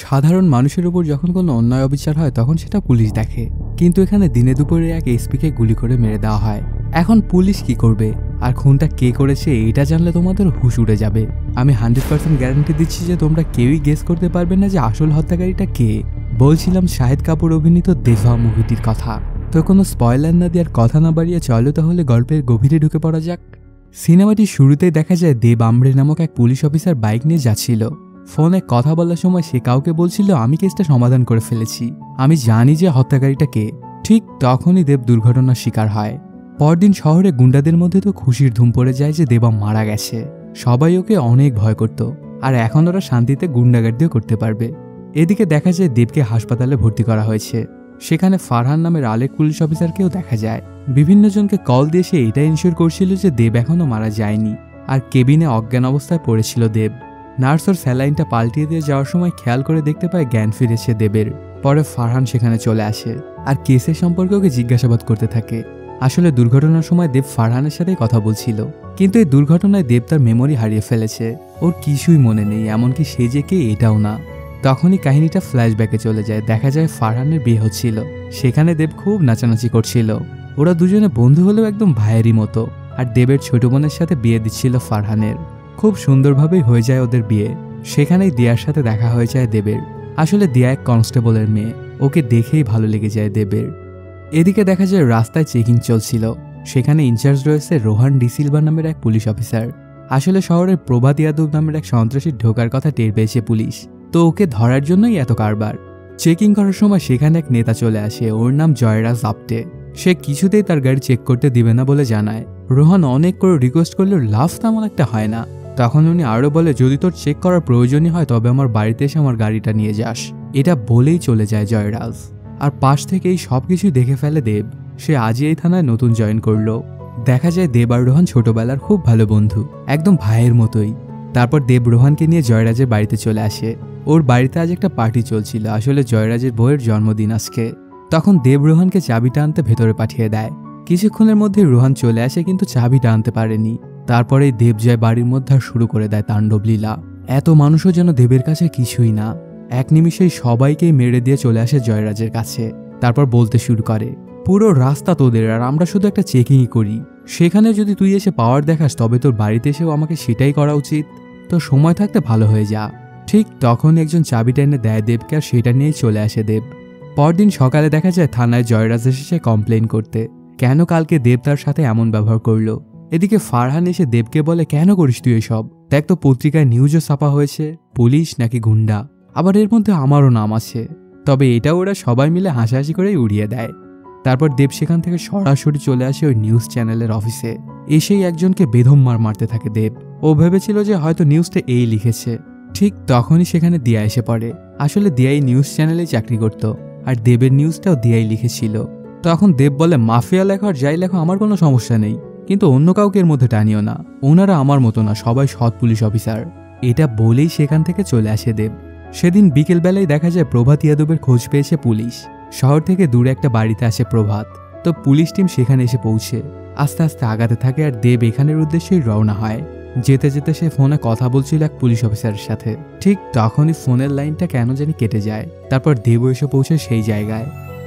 সাধারণ মানুষের উপর যখন কোনো অন্যায় অবিচার হয় তখন সেটা পুলিশ দেখে, কিন্তু এখানে দিনে দুপুরে এক এসপিকে গুলি করে মেরে দেওয়া হয়। এখন পুলিশ কি করবে আর খুনটা কে করেছে এটা জানলে তোমাদের হুশ উড়ে যাবে। আমি 100% গ্যারান্টি দিচ্ছি যে তোমরা কেউই গেস করতে পারবে না যে আসল হত্যাকারীটা কে। বলছিলাম শাহিদ কাপুর অভিনীত দেভা মুভিটির কথা। তো কোনো স্পয়লার না দেওয়ার কথা না বাড়িয়ে চলো তাহলে গল্পের গভীরে ঢুকে পড়া যাক। সিনেমাটির শুরুতেই দেখা যায় দেব আম্রে নামক এক পুলিশ অফিসার বাইক নিয়ে যাচ্ছিল। ফোনে কথা বলার সময় সে কাউকে বলছিল আমি কেসটা সমাধান করে ফেলেছি, আমি জানি যে হত্যাকারীটা কে। ঠিক তখনই দেব দুর্ঘটনার শিকার হয়। পরদিন শহরে গুন্ডাদের মধ্যে তো খুশির ধুম পড়ে যায় যে দেবা মারা গেছে। সবাই ওকে অনেক ভয় করত, আর এখন ওরা শান্তিতে গুন্ডাগার্দিও করতে পারবে। এদিকে দেখা যায় দেবকে হাসপাতালে ভর্তি করা হয়েছে। সেখানে ফারহান নামের আরেক পুলিশ অফিসারকেও দেখা যায়। বিভিন্ন জনকে কল দিয়ে সে এটা ইনশিওর করছিল যে দেব এখনও মারা যায়নি, আর কেবিনে অজ্ঞান অবস্থায় পড়েছিল দেব। নার্স ওর স্যালাইনটা পাল্টিয়ে দিয়ে যাওয়ার সময় খেয়াল করে দেখতে পায় জ্ঞান ফিরেছে দেবের। পরে ফারহান সেখানে চলে আসে আর কেসের সম্পর্কে ওকে জিজ্ঞাসাবাদ করতে থাকে। আসলে দুর্ঘটনার সময় দেব ফারহানের সাথে কথা বলছিল, কিন্তু এই দুর্ঘটনায় দেব তার মেমোরি হারিয়ে ফেলেছে। ওর কিছুই মনে নেই, এমনকি সে যে কে এটাও না। তখনই কাহিনীটা ফ্ল্যাশব্যাকে চলে যায়। দেখা যায় ফারহানের বিয়ে হচ্ছিল, সেখানে দেব খুব নাচানাচি করছিল। ওরা দুজনে বন্ধু হলেও একদম ভাইয়েরই মতো। আর দেবের ছোট বোনের সাথে বিয়ে দিচ্ছিল ফারহানের। খুব সুন্দরভাবেই হয়ে যায় ওদের বিয়ে। সেখানেই দিয়ার সাথে দেখা হয়ে যায় দেবের। আসলে দিয়া এক কনস্টেবলের মেয়ে, ওকে দেখেই ভালো লেগে যায় দেবের। এদিকে দেখা যায় রাস্তায় চেকিং চলছিল। সেখানে ইনচার্জ রয়েছে রোহান ডিসিলভা নামের এক পুলিশ অফিসার। আসলে শহরের প্রভাত ইয়াদব নামের এক সন্ত্রাসীর ঢোকার কথা টের পেয়েছে পুলিশ, তো ওকে ধরার জন্যই এত কারবার। চেকিং করার সময় সেখানে এক নেতা চলে আসে, ওর নাম জয়রাজ আপ্টে। সে কিছুতেই তার গাড়ি চেক করতে দিবে না বলে জানায়। রোহান অনেক করে রিকোয়েস্ট করলেও লাভ তেমন একটা হয় না। তখন উনি আরও বলে যদি তোর চেক করার প্রয়োজনই হয় তবে আমার বাড়িতে এসে আমার গাড়িটা নিয়ে যাস। এটা বলেই চলে যায় জয়রাজ। আর পাশ থেকেই সবকিছু দেখে ফেলে দেব। সে আজই এই থানায় নতুন জয়েন করলো। দেখা যায় দেব আর রোহান ছোটবেলার খুব ভালো বন্ধু, একদম ভাইয়ের মতোই। তারপর দেব রোহানকে নিয়ে জয়রাজের বাড়িতে চলে আসে। ওর বাড়িতে আজ একটা পার্টি চলছিল, আসলে জয়রাজের বউয়ের জন্মদিন আজকে। তখন দেব রোহানকে চাবিটা আনতে ভেতরে পাঠিয়ে দেয়। কিছুক্ষণের মধ্যে রোহান চলে আসে, কিন্তু চাবিটা আনতে পারেনি। তারপরেই দেব যায় বাড়ির মধ্যে আর শুরু করে দেয় তাণ্ডব লীলা। এত মানুষও যেন দেবের কাছে কিছুই না। এক নিমিষেই সবাইকেই মেরে দিয়ে চলে আসে জয়রাজের কাছে। তারপর বলতে শুরু করে পুরো রাস্তা তোদের, আর আমরা শুধু একটা চেকিংই করি। সেখানে যদি তুই এসে পাওয়ার দেখাস তবে তোর বাড়িতে এসেও আমাকে সেটাই করা উচিত। তো সময় থাকতে ভালো হয়ে যা। ঠিক তখন একজন চাবিটা এনে দেয় দেবকে, আর সেটা নিয়েই চলে আসে দেব। পরদিন সকালে দেখা যায় থানায় জয়রাজ এসেছে কমপ্লেন করতে, কেন কালকে দেব তার সাথে এমন ব্যবহার করলো। এদিকে ফারহান এসে দেবকে বলে কেন করিস তুই এসব? দেখ তো পত্রিকায় নিউজও ছাপা হয়েছে, পুলিশ নাকি গুন্ডা, আবার এর মধ্যে আমারও নাম আছে। তবে এটা ওরা সবাই মিলে হাসাহাসি করেই উড়িয়ে দেয়। তারপর দেব সেখান থেকে সরাসরি চলে আসে ওই নিউজ চ্যানেলের অফিসে। এসেই একজনকে বেদম মারতে থাকে দেব। ও ভেবেছিল যে হয়তো নিউজটা এই লিখেছে। ঠিক তখনই সেখানে দিয়া এসে পড়ে। আসলে দিয়াই নিউজ চ্যানেলে চাকরি করত, আর দেবের নিউজটাও দিয়াই লিখেছিল। তখন দেব বলে মাফিয়া লেখো আর যাই লেখো আমার কোনো সমস্যা নেই, কিন্তু অন্য কাউকে এর মধ্যে টানিও না। ওনারা আমার মতো না, সবাই সৎ পুলিশ অফিসার। এটা বলেই সেখান থেকে চলে আসে দেব। সেদিন বিকেলবেলায় দেখা যায় প্রভাত ইয়াদবের খোঁজ পেয়েছে পুলিশ। শহর থেকে দূরে একটা বাড়িতে আসে প্রভাত। তো পুলিশ টিম সেখানে এসে পৌঁছে আস্তে আস্তে আগাতে থাকে, আর দেব এখানের উদ্দেশ্যেই রওনা হয়। যেতে যেতে সে ফোনে কথা বলছিল এক পুলিশ অফিসারের সাথে। ঠিক তখনই ফোনের লাইনটা কেন জানি কেটে যায়। তারপর দেব এসে পৌঁছে সেই জায়গায়।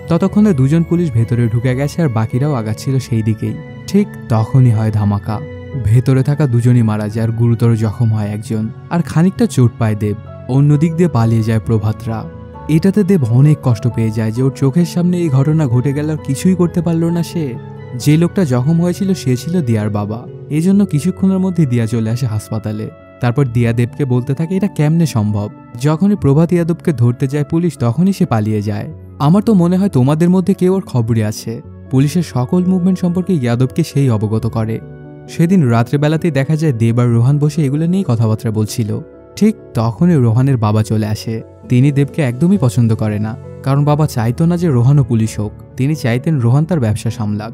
ততক্ষণে দুজন পুলিশ ভেতরে ঢুকে গেছে, আর বাকিরাও আগাচ্ছিল সেই দিকেই। ঠিক তখনই হয় ধামাকা। ভেতরে থাকা দুজনই মারা যায়, আর গুরুতর জখম হয় একজন, আর খানিকটা চোট পায় দেব। অন্যদিক দিয়ে পালিয়ে যায় প্রভাতরা। এটাতে দেব অনেক কষ্ট পেয়ে যায় যে ওর চোখের সামনে এই ঘটনা ঘটে গেল, আর কিছুই করতে পারল না সে। যে লোকটা জখম হয়েছিল সে ছিল দিয়ার বাবা। এজন্য কিছুক্ষণের মধ্যে দিয়া চলে আসে হাসপাতালে। তারপর দিয়া দেবকে বলতে থাকে এটা কেমনে সম্ভব। যখনই প্রভাত ইয়াদবকে ধরতে যায় পুলিশ তখনই সে পালিয়ে যায়। আমার তো মনে হয় তোমাদের মধ্যে কেউ ওর খবরই আছে। পুলিশের সকল মুভমেন্ট সম্পর্কে ইয়াদবকে সেই অবগত করে। সেদিন রাত্রেবেলাতেই দেখা যায় দেব আর রোহান বসে এগুলো নিয়েই কথাবার্তা বলছিল। ঠিক তখনই রোহানের বাবা চলে আসে। তিনি দেবকে একদমই পছন্দ করে না, কারণ বাবা চাইতো না যে রোহানও পুলিশ হোক। তিনি চাইতেন রোহান তার ব্যবসা সামলাক।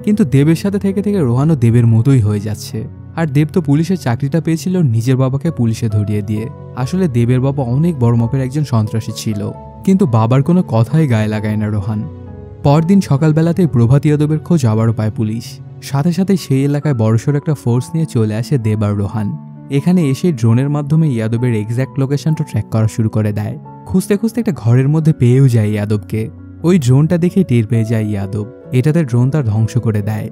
কিন্তু দেবের সাথে থেকে থেকে রোহানও দেবের মতোই হয়ে যাচ্ছে। আর দেব তো পুলিশের চাকরিটা পেয়েছিল নিজের বাবাকে পুলিশে ধরিয়ে দিয়ে। আসলে দেবের বাবা অনেক বড় মাপের একজন সন্ত্রাসী ছিল, কিন্তু বাবার কোনো কথাই গায়ে লাগায় না রোহান। পরদিন সকালবেলাতেই প্রভাত ইয়াদবের খোঁজ আবারও পায় পুলিশ। সাথে সাথে সেই এলাকায় বড়সড় একটা ফোর্স নিয়ে চলে আসে দেব আর রোহান। এখানে এসে ড্রোনের মাধ্যমে ইয়াদবের এক্স্যাক্ট লোকেশনটা ট্র্যাক করা শুরু করে দেয়। খুঁজতে খুঁজতে একটা ঘরের মধ্যে পেয়েও যায় ইয়াদবকে। ওই ড্রোনটা দেখে টের পেয়ে যায় ইয়াদব, এটাতে ড্রোন তার ধ্বংস করে দেয়।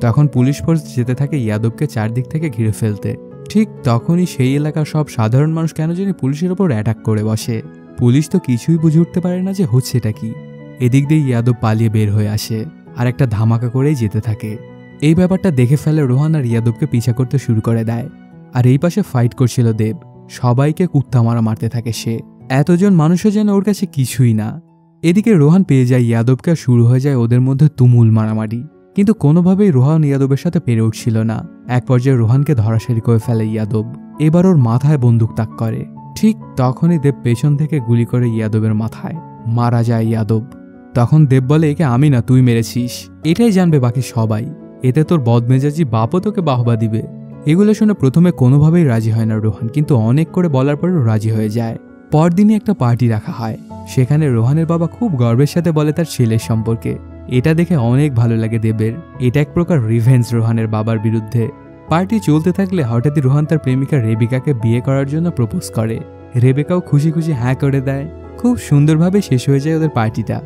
তখন পুলিশ ফোর্স যেতে থাকে ইয়াদবকে চারদিক থেকে ঘিরে ফেলতে। ঠিক তখনই সেই এলাকার সব সাধারণ মানুষ কেন জানি পুলিশের ওপর অ্যাটাক করে বসে। পুলিশ তো কিছুই বুঝে উঠতে পারে না যে হচ্ছেটা কি। এদিক দিয়ে ইয়াদব পালিয়ে বের হয়ে আসে আর একটা ধামাকা করেই যেতে থাকে। এই ব্যাপারটা দেখে ফেলে রোহান আর ইয়াদবকে পিছা করতে শুরু করে দেয়। আর এই পাশে ফাইট করছিল দেব, সবাইকে কুত্তা মারা মারতে থাকে সে। এতজন মানুষও যেন ওর কাছে কিছুই না। এদিকে রোহান পেয়ে যায় ইয়াদবকে, শুরু হয়ে যায় ওদের মধ্যে তুমুল মারামারি। কিন্তু কোনোভাবেই রোহান ইয়াদবের সাথে পেরে উঠছিল না। এক পর্যায়ে রোহানকে ধরাশায়ী করে ফেলে ইয়াদব। এবার ওর মাথায় বন্দুক তাক করে। ঠিক তখনই দেব পেছন থেকে গুলি করে ইয়াদবের মাথায়। মারা যায় ইয়াদব। তখন দেব বলে, একে আমি না তুই মেরেছিস, এটাই জানবে বাকি সবাই। এতে তোর বদমেজাজি বাপও তোকে বাহবা দিবে। এগুলো শুনে প্রথমে কোনোভাবেই রাজি হয় না রোহান, কিন্তু অনেক করে বলার পরেও রাজি হয়ে যায়। পরদিনই একটা পার্টি রাখা হয়। সেখানে রোহানের বাবা খুব গর্বের সাথে বলে তার ছেলের সম্পর্কে। এটা দেখে অনেক ভালো লাগে দেবের। এটা এক প্রকার রিভেঞ্জ রোহানের বাবার বিরুদ্ধে। পার্টি চলতে থাকলে হঠাৎই রোহান তার প্রেমিকা রেবিকাকে বিয়ে করার জন্য প্রপোজ করে। রেবেকাও খুশি খুশি হ্যাঁ করে দেয়। খুব সুন্দরভাবে শেষ হয়ে যায় ওদের পার্টিটা।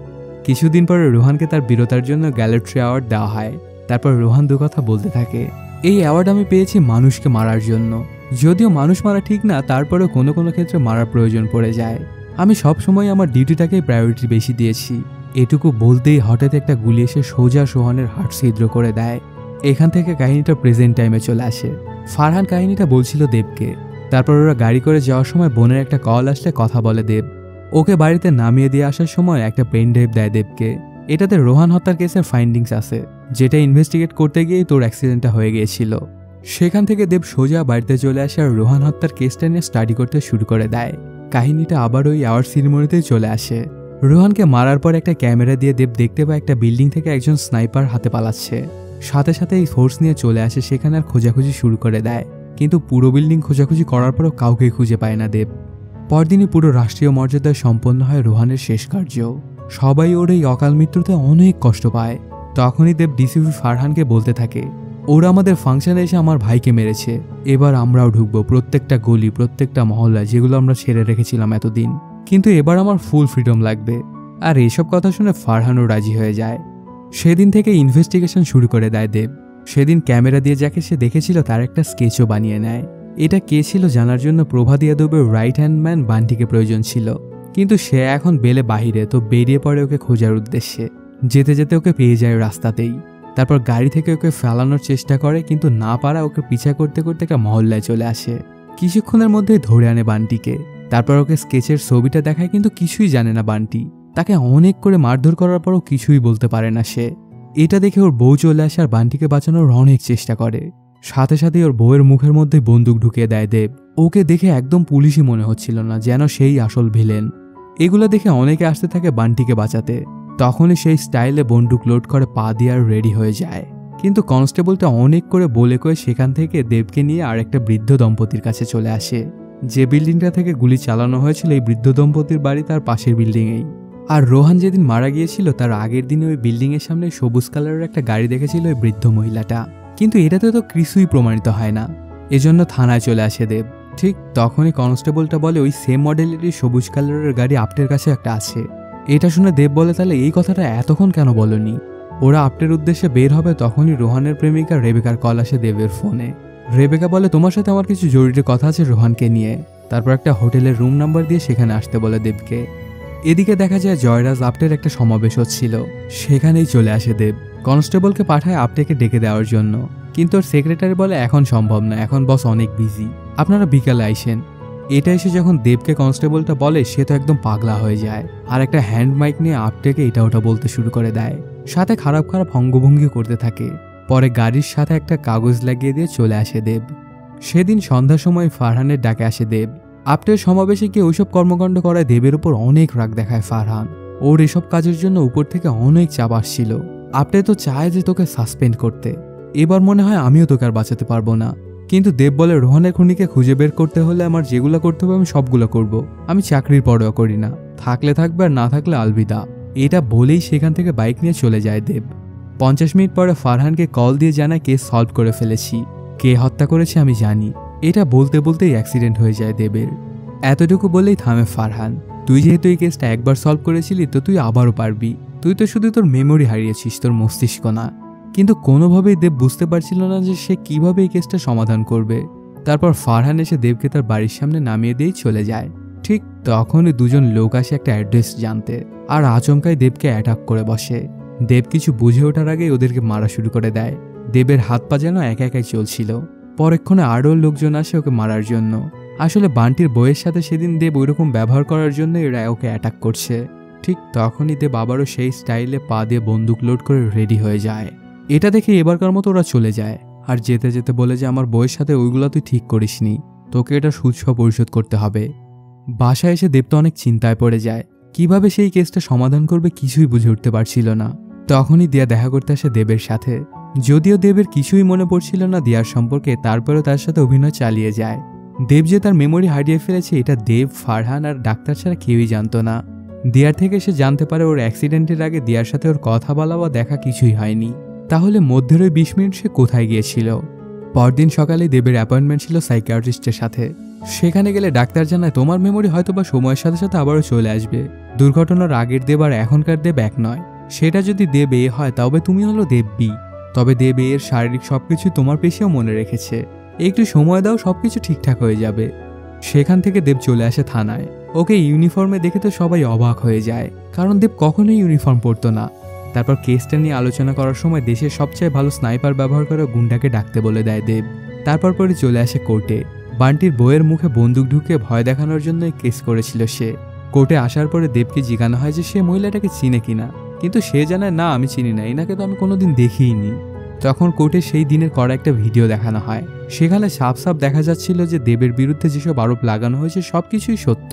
কিছুদিন পরে রোহানকে তার বীরতার জন্য গ্যালাট্রি অ্যাওয়ার্ড দেওয়া হয়। তারপর রোহান দু কথা বলতে থাকে, এই অ্যাওয়ার্ড আমি পেয়েছি মানুষকে মারার জন্য। যদিও মানুষ মারা ঠিক না, তারপরেও কোনো কোনো ক্ষেত্রে মারার প্রয়োজন পড়ে যায়। আমি সবসময় আমার ডিউটিটাকেই প্রায়োরিটি বেশি দিয়েছি। এটুকু বলতেই হঠাৎ একটা গুলি এসে সোজা সোহানের হার্ট ছিদ্র করে দেয়। এখান থেকে কাহিনীটা প্রেজেন্ট টাইমে চলে আসে। ফারহান কাহিনীটা বলছিল দেবকে। তারপর ওরা গাড়ি করে যাওয়ার সময় বোনের একটা কল আসলে কথা বলে দেব। ওকে বাড়িতে নামিয়ে দিয়ে আসার সময় একটা পেন ড্রাইভ দেয় দেবকে। এটাতে রোহান হত্যার কেসের ফাইন্ডিংস আছে, যেটা ইনভেস্টিগেট করতে গিয়েই তোর অ্যাক্সিডেন্টটা হয়ে গিয়েছিল। সেখান থেকে দেব সোজা বাড়িতে চলে আসে আর রোহান হত্যার কেসটা নিয়ে স্টাডি করতে শুরু করে দেয়। কাহিনীটা আবার ওই অ্যাওয়ার্ড সেরিমনিতেই চলে আসে। রোহানকে মারার পর একটা ক্যামেরা দিয়ে দেব দেখতে পায় একটা বিল্ডিং থেকে একজন স্নাইপার হাতে পালাচ্ছে। সাথে সাথে এই ফোর্স নিয়ে চলে আসে সেখানে আর খোঁজাখুঁজি শুরু করে দেয়। কিন্তু পুরো বিল্ডিং খোঁজাখুঁজি করার পরও কাউকেই খুঁজে পায় না দেব। পরদিনই পুরো রাষ্ট্রীয় মর্যাদায় সম্পন্ন হয় রোহানের শেষ কার্য। সবাই ওর এই অকাল মৃত্যুতে অনেক কষ্ট পায়। তখনই দেব ডিসিপি ফারহানকে বলতে থাকে, ওরা আমাদের ফাংশনে এসে আমার ভাইকে মেরেছে, এবার আমরাও ঢুকবো প্রত্যেকটা গলি, প্রত্যেকটা মহল্লা যেগুলো আমরা ছেড়ে রেখেছিলাম এতদিন। কিন্তু এবার আমার ফুল ফ্রিডম লাগবে। আর এইসব কথা শুনে ফারহানও রাজি হয়ে যায়। সেদিন থেকে ইনভেস্টিগেশন শুরু করে দেয় দেব। সেদিন ক্যামেরা দিয়ে যাকে সে দেখেছিল তার একটা স্কেচও বানিয়ে নেয়। এটা কে ছিল জানার জন্য প্রভাত ইয়াদবের রাইট হ্যান্ড ম্যান বান্টিকে প্রয়োজন ছিল। কিন্তু সে এখন বেলে বাহিরে, তো বেরিয়ে পড়ে ওকে খোঁজার উদ্দেশ্যে। যেতে যেতে ওকে পেয়ে যায় রাস্তাতেই। তারপর গাড়ি থেকে ওকে ফেলানোর চেষ্টা করে, কিন্তু না পারা ওকে পিছা করতে করতে একটা মহল্লায় চলে আসে। কিছুক্ষণের মধ্যেই ধরে আনে বান্টিকে। তারপর ওকে স্কেচের ছবিটা দেখায়, কিন্তু কিছুই জানে না বান্টি। তাকে অনেক করে মারধর করার পরও কিছুই বলতে পারে না সে। এটা দেখে ওর বউ চলে আসে আর বান্টিকে বাঁচানোর অনেক চেষ্টা করে। সাথে সাথে ওর বউয়ের মুখের মধ্যে বন্দুক ঢুকিয়ে দেয় দেব। ওকে দেখে একদম পুলিশই মনে হচ্ছিল না, যেন সেই আসল ভিলেন। এগুলো দেখে অনেকে আসতে থাকে বান্টিকে বাঁচাতে। তখনই সেই স্টাইলে বন্দুক লোড করে পা দিয়ে আর রেডি হয়ে যায়। কিন্তু কনস্টেবলটা অনেক করে বলে কয়ে সেখান থেকে দেবকে নিয়ে আর একটা বৃদ্ধ দম্পতির কাছে চলে আসে। যে বিল্ডিংটা থেকে গুলি চালানো হয়েছিল এই বৃদ্ধ দম্পতির বাড়ি তার পাশের বিল্ডিংয়েই। আর রোহান যেদিন মারা গিয়েছিল তার আগের দিনে ওই বিল্ডিংয়ের সামনে সবুজ কালারের একটা গাড়ি দেখেছিল ওই বৃদ্ধ মহিলাটা। কিন্তু এটাতে তো কিছুই প্রমাণিত হয় না। এজন্য থানায় চলে আসে দেব। ঠিক তখনই কনস্টেবলটা বলে, ওই সেম মডেলেরই সবুজ কালারের গাড়ি আপটের কাছে একটা আছে। এটা শুনে দেব বলে, তাহলে এই কথাটা এতক্ষণ কেন বলনি? ওরা আপটের উদ্দেশ্যে বের হবে, তখনই রোহানের প্রেমিকা রেবেকার কল আসে দেবের ফোনে। রেবেকা বলে, তোমার সাথে আমার কিছু জরুরি কথা আছে রোহানকে নিয়ে। তারপর একটা হোটেলের রুম নাম্বার দিয়ে সেখানে আসতে বলে দেবকে। এদিকে দেখা যায় জয়রাজ আপটের একটা সমাবেশ হচ্ছিল, সেখানেই চলে আসে দেব। কনস্টেবলকে পাঠায় আপটেকে ডেকে দেওয়ার জন্য, কিন্তু ওর সেক্রেটারি বলে এখন সম্ভব না, এখন বস অনেক বিজি, আপনারা বিকালে আইসেন। এটা এসে যখন দেবকে কনস্টেবলটা বলে সে তো একদম পাগলা হয়ে যায় আর একটা হ্যান্ড মাইক নিয়ে আপটেকে এটা ওটা বলতে শুরু করে দেয়। সাথে খারাপ খারাপ অঙ্গভঙ্গি করতে থাকে। পরে গাড়ির সাথে একটা কাগজ লাগিয়ে দিয়ে চলে আসে দেব। সেদিন সন্ধ্যার সময় ফারহানের ডাকে আসে দেব। আপটের সমাবেশে গিয়ে ওইসব কর্মকাণ্ড করায় দেবের উপর অনেক রাগ দেখায় ফারহান। ওর এসব কাজের জন্য উপর থেকে অনেক চাপ আসছিল। আপটে তো চায় যে তোকে সাসপেন্ড করতে। এবার মনে হয় আমিও তোকে আর বাঁচাতে পারবো না। কিন্তু দেব বলে, রোহানের খুনিকে খুঁজে বের করতে হলে আমার যেগুলো করতে হবে আমি সবগুলো করব। আমি চাকরির পরোয়া করি না, থাকলে থাকবে আর না থাকলে আলবিদা। এটা বলেই সেখান থেকে বাইক নিয়ে চলে যায় দেব। 50 মিনিট পরে ফারহানকে কল দিয়ে জানায় কেস সলভ করে ফেলেছি, কে হত্যা করেছে আমি জানি। এটা বলতে বলতেই অ্যাক্সিডেন্ট হয়ে যায় দেবের। এতটুকু বলেই থামে ফারহান। তুই যেহেতু এই কেসটা একবার সলভ করেছিলি তো তুই আবারও পারবি, তুই তো শুধু তোর মেমোরি হারিয়েছিস, তোর মস্তিষ্ক না। কিন্তু কোনোভাবেই দেব বুঝতে পারছিল না যে সে কিভাবে এই কেসটা সমাধান করবে। তারপর ফারহান এসে দেবকে তার বাড়ির সামনে নামিয়ে দিয়েই চলে যায়। ঠিক তখনই দুজন লোক আসে একটা অ্যাড্রেস জানতে, আর আচমকাই দেবকে অ্যাটাক করে বসে। দেব কিছু বুঝে ওঠার আগেই ওদেরকে মারা শুরু করে দেয়। দেবের হাত পা যেন একা একাই চলছিল। পরক্ষণে আরও লোকজন আসে ওকে মারার জন্য। আসলে বান্টির বইয়ের সাথে সেদিন দেব ওইরকম ব্যবহার করার জন্য এরা ওকে অ্যাটাক করছে। ঠিক তখনই দেব আবারও সেই স্টাইলে পা দিয়ে বন্দুক লোড করে রেডি হয়ে যায়। এটা দেখে এবারকার মতো ওরা চলে যায়, আর যেতে যেতে বলে যে আমার বইয়ের সাথে ওইগুলো তুই ঠিক করিসনি, তোকে এটা সুদ-সহ পরিশোধ করতে হবে। বাসায় এসে দেব তো অনেক চিন্তায় পড়ে যায়, কিভাবে সেই কেসটা সমাধান করবে কিছুই বুঝে উঠতে পারছিল না। তখনই দিয়া দেখা করতে আসে দেবের সাথে। যদিও দেবের কিছুই মনে পড়ছিল না দিয়ার সম্পর্কে, তারপরেও তার সাথে অভিনয় চালিয়ে যায়। দেব যে তার মেমোরি হারিয়ে ফেলেছে এটা দেব, ফারহান আর ডাক্তার ছাড়া কেউই জানতো না। দিয়ার থেকে সে জানতে পারে ওর অ্যাক্সিডেন্টের আগে দিয়ার সাথে ওর কথা বলা বা দেখা কিছুই হয়নি। তাহলে মধ্যের ওই 20 মিনিট সে কোথায় গিয়েছিল? পরদিন সকালে দেবের অ্যাপয়েন্টমেন্ট ছিল সাইকিয়াট্রিস্টের সাথে। সেখানে গেলে ডাক্তার জানায় তোমার মেমোরি হয়তো বা সময়ের সাথে সাথে আবারও চলে আসবে। দুর্ঘটনার আগের দেব আর এখনকার দেব এক নয়। সেটা যদি দেব এ হয় তবে তুমি হলো দেব বি। তবে দেব এর শারীরিক সবকিছু তোমার পেশেও মনে রেখেছে, একটু সময় দাও, সবকিছু ঠিকঠাক হয়ে যাবে। সেখান থেকে দেব চলে আসে থানায়। ওকে ইউনিফর্মে দেখে তো সবাই অবাক হয়ে যায়, কারণ দেব কখনোই ইউনিফর্ম পরতো না। তারপর কেসটা নিয়ে আলোচনা করার সময় দেশের সবচেয়ে ভালো স্নাইপার ব্যবহার করে গুন্ডাকে ডাকতে বলে দেয় দেব। তারপর পরে চলে আসে কোর্টে। বান্টির বইয়ের মুখে বন্দুক ঢুকে ভয় দেখানোর জন্য কেস করেছিল সে। কোর্টে আসার পরে দেবকে জিজ্ঞাসা হয় যে সে মহিলাটাকে চিনে কিনা, কিন্তু সে জানায় না আমি চিনি না, এনাকে তো আমি কোনোদিন দেখিইনি। তখন কোর্টে সেই দিনের করা একটা ভিডিও দেখানো হয়। সেখানে সাফ সাফ দেখা যাচ্ছিল যে দেবের বিরুদ্ধে যেসব আরোপ লাগানো হয়েছে সবকিছুই সত্য।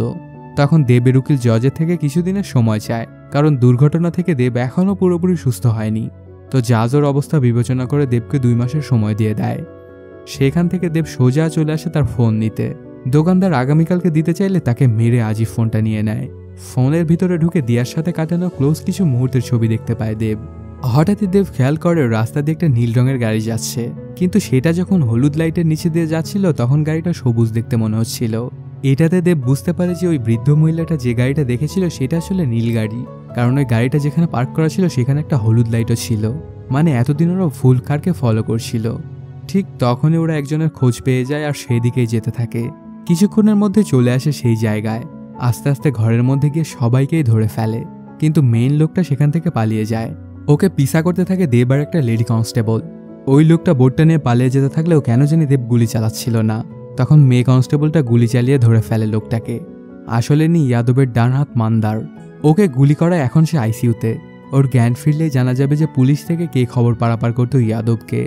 তখন দেবের উকিল জজের থেকে কিছুদিনের সময় চায়, কারণ দুর্ঘটনা থেকে দেব এখনও পুরোপুরি সুস্থ হয়নি। তো জাজের অবস্থা বিবেচনা করে দেবকে 2 মাসের সময় দিয়ে দেয়। সেখান থেকে দেব সোজা চলে আসে তার ফোন নিতে। দোকানদার আগামীকালকে দিতে চাইলে তাকে মেরে আজই ফোনটা নিয়ে নেয়। ফোনের ভিতরে ঢুকে দিয়ার সাথে কাটানো ক্লোজ কিছু মুহূর্তের ছবি দেখতে পায় দেব। হঠাৎই দেব খেয়াল করে রাস্তা দিয়ে একটা নীল রঙের গাড়ি যাচ্ছে, কিন্তু সেটা যখন হলুদ লাইটের নিচে দিয়ে যাচ্ছিল তখন গাড়িটা সবুজ দেখতে মনে হচ্ছিল। এটাতে দেব বুঝতে পারে যে ওই বৃদ্ধ মহিলাটা যে গাড়িটা দেখেছিল সেটা আসলে নীল গাড়ি, কারণ ওই গাড়িটা যেখানে পার্ক করা ছিল সেখানে একটা হলুদ লাইটও ছিল। মানে এতদিন ওরা ভুল কারকে ফলো করছিল। ঠিক তখনই ওরা একজনের খোঁজ পেয়ে যায় আর সেদিকেই যেতে থাকে। কিছুক্ষণের মধ্যে চলে আসে সেই জায়গায়। আস্তে আস্তে ঘরের মধ্যে গিয়ে সবাইকেই ধরে ফেলে, কিন্তু মেইন লোকটা সেখান থেকে পালিয়ে যায়। ওকে পিছা করতে থাকে দেব আর একটা লেডি কনস্টেবল। ওই লোকটা বোর্ডটা নিয়ে পালিয়ে যেতে থাকলেও কেন জানি দেব গুলি চালাচ্ছিল না। তখন মেয়ে কনস্টেবলটা গুলি চালিয়ে ধরে ফেলে লোকটাকে। আসলে নি ইয়াদবের ডান হাত মান্দার। ওকে গুলি করা এখন সে আইসিইউতে। ওর জ্ঞান ফিরলেই জানা যাবে যে পুলিশ থেকে কে খবর পারাপার করতো ইয়াদবকে।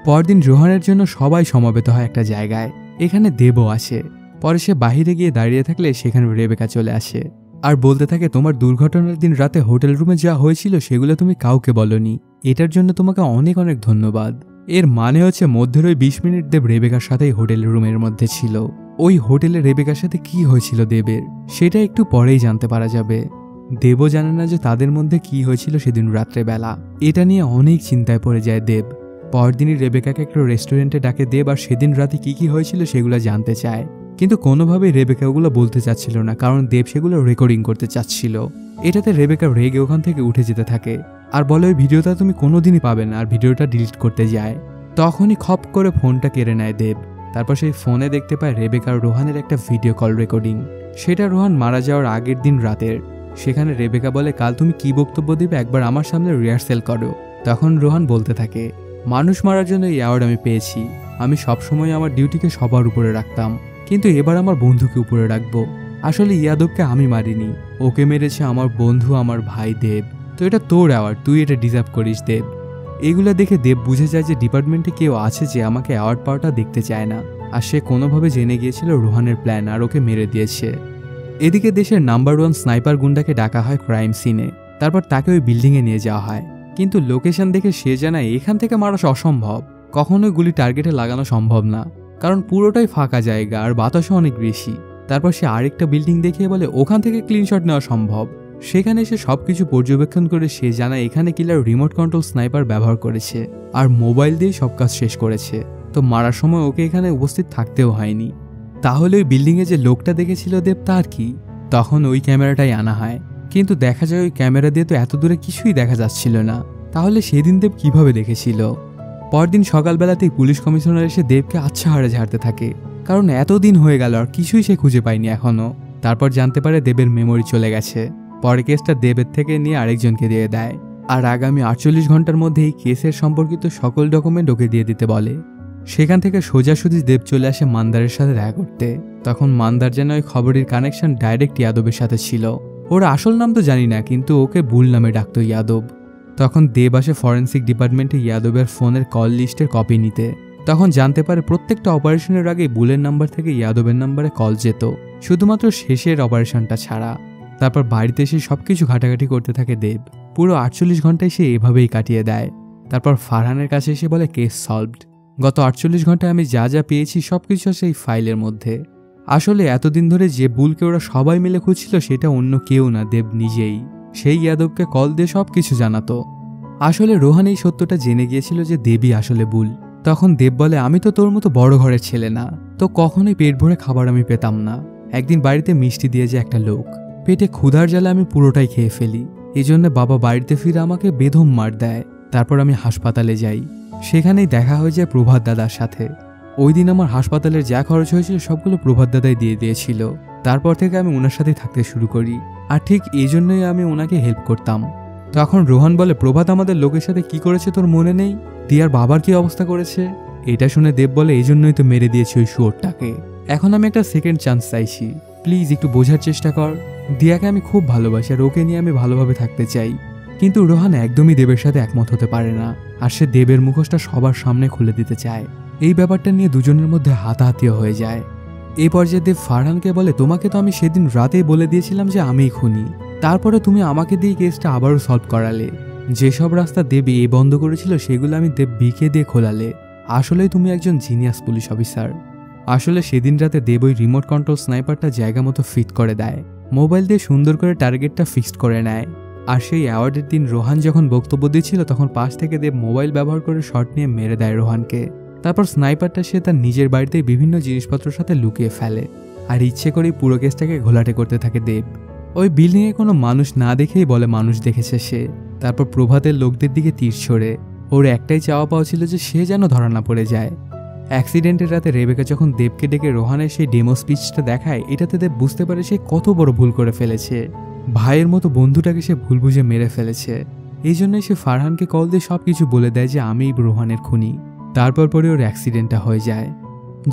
পরদিন রোহানের জন্য সবাই সমবেত হয় একটা জায়গায়। এখানে দেবও আসে। পরে সে বাহিরে গিয়ে দাঁড়িয়ে থাকলে সেখানে রেবেকা চলে আসে আর বলতে থাকে তোমার দুর্ঘটনার দিন রাতে হোটেল রুমে যা হয়েছিল সেগুলো তুমি কাউকে বলনি, এটার জন্য তোমাকে অনেক অনেক ধন্যবাদ। এর মানে হচ্ছে মধ্যের ওই 20 মিনিট দেব রেবেকার সাথেই হোটেল রুমের মধ্যে ছিল। ওই হোটেলে রেবেকার সাথে কি হয়েছিল দেবের সেটা একটু পরেই জানতে পারা যাবে। দেবও জানে না যে তাদের মধ্যে কি হয়েছিল সেদিন রাত্রেবেলা। এটা নিয়ে অনেক চিন্তায় পড়ে যায় দেব। পরদিনই রেবেকাকে একটা রেস্টুরেন্টে ডাকে দেব আর সেদিন রাতে কি কি হয়েছিল সেগুলো জানতে চায়, কিন্তু কোনোভাবেই রেবেকা ওগুলো বলতে চাচ্ছিল না, কারণ দেব সেগুলো রেকর্ডিং করতে চাচ্ছিল। এটাতে রেবেকা রেগে ওখান থেকে উঠে যেতে থাকে আর বলে ওই ভিডিওটা তুমি কোনোদিনই পাবে না, আর ভিডিওটা ডিলিট করতে যায়। তখনই খপ করে ফোনটা কেড়ে নেয় দেব। তারপর সেই ফোনে দেখতে পায় রেবেকা আর রোহানের একটা ভিডিও কল রেকর্ডিং। সেটা রোহান মারা যাওয়ার আগের দিন রাতের। সেখানে রেবেকা বলে কাল তুমি কি বক্তব্য দিবে একবার আমার সামনে রিহার্সেল করো। তখন রোহান বলতে থাকে মানুষ মারার জন্য এই অ্যাওয়ার্ড আমি পেয়েছি। আমি সবসময় আমার ডিউটিকে সবার উপরে রাখতাম, কিন্তু এবার আমার বন্ধুকে উপরে রাখবো। আসলে ইয়াদবকে আমি মারিনি, ওকে মেরেছে আমার বন্ধু, আমার ভাই দেব। তো এটা তোর অ্যাওয়ার্ড, তুই এটা ডিজার্ভ করিস দেব। এগুলো দেখে দেব বুঝে যায় যে ডিপার্টমেন্টে কেউ আছে যে আমাকে অ্যাওয়ার্ড পাওয়াটা দেখতে চায় না, আর সে কোনোভাবে জেনে গিয়েছিল রোহানের প্ল্যান আর ওকে মেরে দিয়েছে। এদিকে দেশের নাম্বার 1 স্নাইপার গুন্ডাকে ডাকা হয় ক্রাইম সিনে। তারপর তাকে ওই বিল্ডিংয়ে নিয়ে যাওয়া হয়, কিন্তু লোকেশন দেখে সে জানায় এখান থেকে মারা অসম্ভব, কখনোই গুলি টার্গেটে লাগানো সম্ভব না, কারণ পুরোটাই ফাঁকা জায়গা আর বাতাসও অনেক বেশি। তারপর সে আরেকটা বিল্ডিং দেখিয়ে বলে ওখান থেকে ক্লিন শট নেওয়া সম্ভব। সেখানে এসে সবকিছু পর্যবেক্ষণ করে সে জানায় এখানে কিলার রিমোট কন্ট্রোল স্নাইপার ব্যবহার করেছে আর মোবাইল দিয়ে সব কাজ শেষ করেছে। তো মারার সময় ওকে এখানে উপস্থিত থাকতেও হয়নি। তাহলে ওই বিল্ডিংয়ে যে লোকটা দেখেছিল দেব তার কি? তখন ওই ক্যামেরাটাই আনা হয়, কিন্তু দেখা যায় ওই ক্যামেরা দিয়ে তো এত দূরে কিছুই দেখা যাচ্ছিল না। তাহলে সেদিন দেব কিভাবে দেখেছিল? পরদিন সকালবেলাতেই পুলিশ কমিশনার এসে দেবকে আচ্ছা হারে ঝাড়তে থাকে, কারণ এতদিন হয়ে গেল আর কিছুই সে খুঁজে পায়নি এখনো। তারপর জানতে পারে দেবের মেমোরি চলে গেছে। পরে কেসটা দেবের থেকে নিয়ে আরেকজনকে দিয়ে দেয়, আর আগামী 48 ঘন্টার মধ্যে এই কেসের সম্পর্কিত সকল ডকুমেন্ট ওকে দিয়ে দিতে বলে। সেখান থেকে সোজাসুজি দেব চলে আসে মান্দারের সাথে দেখা করতে। তখন মান্দার যেন ওই খবরের কানেকশন ডাইরেক্ট ইয়াদবের সাথে ছিল। ওর আসল নাম তো জানি না, কিন্তু ওকে ভুল নামে ডাকতো ইয়াদব। তখন দেব আসে ফরেন্সিক ডিপার্টমেন্টে ইয়াদবের ফোনের কল লিস্টের কপি নিতে। তখন জানতে পারে প্রত্যেকটা অপারেশনের আগে বুলের নাম্বার থেকে ইয়াদবের নাম্বারে কল যেত, শুধুমাত্র শেষের অপারেশনটা ছাড়া। তারপর বাড়িতে এসে সবকিছু ঘাটাঘাটি করতে থাকে দেব। পুরো 48 ঘন্টায় সে এভাবেই কাটিয়ে দেয়। তারপর ফারহানের কাছে এসে বলে কেস সলভড। গত 48 ঘন্টায় আমি যা যা পেয়েছি সবকিছু আছে এই ফাইলের মধ্যে। আসলে এতদিন ধরে যে বুলকে ওরা সবাই মিলে খুঁজছিল সেটা অন্য কেউ না, দেব নিজেই। সেই ইয়াদবকে কল দিয়ে সবকিছু জানাতো। আসলে রোহান এই সত্যটা জেনে গিয়েছিল যে দেবই আসলে বুল। তখন দেব বলে, আমি তো তোর মতো বড় ঘরের ছেলে না, তো কখনোই পেট ভরে খাবার আমি পেতাম না। একদিন বাড়িতে মিষ্টি দিয়ে যে একটা লোক, পেটে ক্ষুধার জ্বালা আমি পুরোটাই খেয়ে ফেলি। এই জন্য বাবা বাড়িতে ফিরে আমাকে বেধম মার দেয়। তারপর আমি হাসপাতালে যাই, সেখানেই দেখা হয়ে যায় প্রভাত দাদার সাথে। ওই দিন আমার হাসপাতালের যা খরচ হয়েছিল সবগুলো প্রভাত দাদাই দিয়ে দিয়েছিল। তারপর থেকে আমি ওনার সাথেই থাকতে শুরু করি, আর ঠিক এই জন্যই আমি ওনাকে হেল্প করতাম। তখন রোহান বলে, প্রভাত আমাদের লোকের সাথে কি করেছে তোর মনে নেই? দিয়ার বাবার কি অবস্থা করেছে? এটা শুনে দেব বলে, এই জন্যই তো মেরে দিয়েছি ওই শুয়োরটাকে। এখন আমি একটা সেকেন্ড চান্স চাইছি, প্লিজ একটু বোঝার চেষ্টা কর। দিয়াকে আমি খুব ভালোবাসি আর ওকে নিয়ে আমি ভালোভাবে থাকতে চাই। কিন্তু রোহান একদমই দেবের সাথে একমত হতে পারে না, আর সে দেবের মুখোশটা সবার সামনে খুলে দিতে চায়। এই ব্যাপারটা নিয়ে দুজনের মধ্যে হাতাহাতিও হয়ে যায়। এই পর্যায়ে দেব ফারহানকে বলে, তোমাকে তো আমি সেদিন রাতেই বলে দিয়েছিলাম যে আমিই খুনি, তারপরে তুমি আমাকে দিয়ে কেসটা আবারও সলভ করালে। যেসব রাস্তা দেব এ বন্ধ করেছিল সেগুলো আমি দেব বিকে দিয়ে খোলালে। আসলেই তুমি একজন জিনিয়াস পুলিশ অফিসার। আসলে সেদিন রাতে দেব ওই রিমোট কন্ট্রোল স্নাইপারটা জায়গা মতো ফিট করে দেয়, মোবাইল দিয়ে সুন্দর করে টার্গেটটা ফিক্সড করে নেয়। আর সেই অ্যাওয়ার্ডের দিন রোহান যখন বক্তব্য দিচ্ছিল তখন পাশ থেকে দেব মোবাইল ব্যবহার করে শট নিয়ে মেরে দেয় রোহানকে। তারপর স্নাইপারটা সে তার নিজের বাড়িতে বিভিন্ন জিনিসপত্রের সাথে লুকিয়ে ফেলে, আর ইচ্ছে করেই পুরো কেসটাকে ঘোলাটে করতে থাকে দেব। ওই বিল্ডিংয়ে কোনো মানুষ না দেখেই বলে মানুষ দেখেছে সে। তারপর প্রভাতের লোকদের দিকে তীর ছড়ে। ওর একটাই চাওয়া পাওয়া ছিল যে সে যেন ধরা না পড়ে যায়। অ্যাক্সিডেন্টের রাতে রেবেকা যখন দেবকে ডেকে রোহানের সেই ডেমো স্পিচটা দেখায়, এটাতে দেব বুঝতে পারে সে কত বড় ভুল করে ফেলেছে। ভাইয়ের মতো বন্ধুটাকে সে ভুল বুঝে মেরে ফেলেছে। এই জন্যই সে ফারহানকে কল দিয়ে সবকিছু বলে দেয় যে আমিই রোহানের খুনি। তারপর পরে ওর অ্যাক্সিডেন্টটা হয়ে যায়।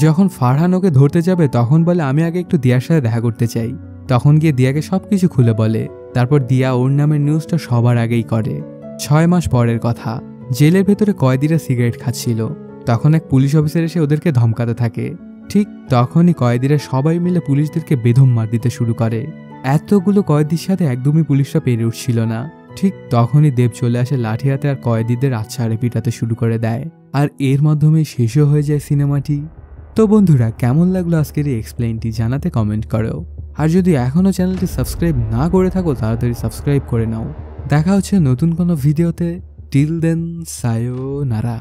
যখন ফারহান ওকে ধরতে যাবে তখন বলে, আমি আগে একটু দিয়ার সাথে দেখা করতে চাই। তখন গিয়ে দিয়াকে সবকিছু খুলে বলে। তারপর দিয়া ওর নামের নিউজটা সবার আগেই করে। 6 মাস পরের কথা, জেলের ভেতরে কয়েদিরা সিগারেট খাচ্ছিল। তখন এক পুলিশ অফিসার এসে ওদেরকে ধমকাতে থাকে। ঠিক তখনই কয়েদিরা সবাই মিলে পুলিশদেরকে বেধম মার দিতে শুরু করে। এতগুলো কয়েদির সাথে একদমই পুলিশরা পেরে উঠছিল না। ঠিক তখনই দেব চলে আসে লাঠি হাতে আর কয়েদিদের আচ্ছাড়ে পিটাতে শুরু করে দেয়। আর এর মাধ্যমে শেষও হয়ে যায় সিনেমাটি। তো বন্ধুরা, কেমন লাগলো আজকের এই এক্সপ্লেইনটি জানাতে কমেন্ট করো। আর যদি এখনও চ্যানেলটি সাবস্ক্রাইব না করে থাকো তাড়াতাড়ি সাবস্ক্রাইব করে নাও। দেখা হচ্ছে নতুন কোনো ভিডিওতে। Till then, সায়োনারা।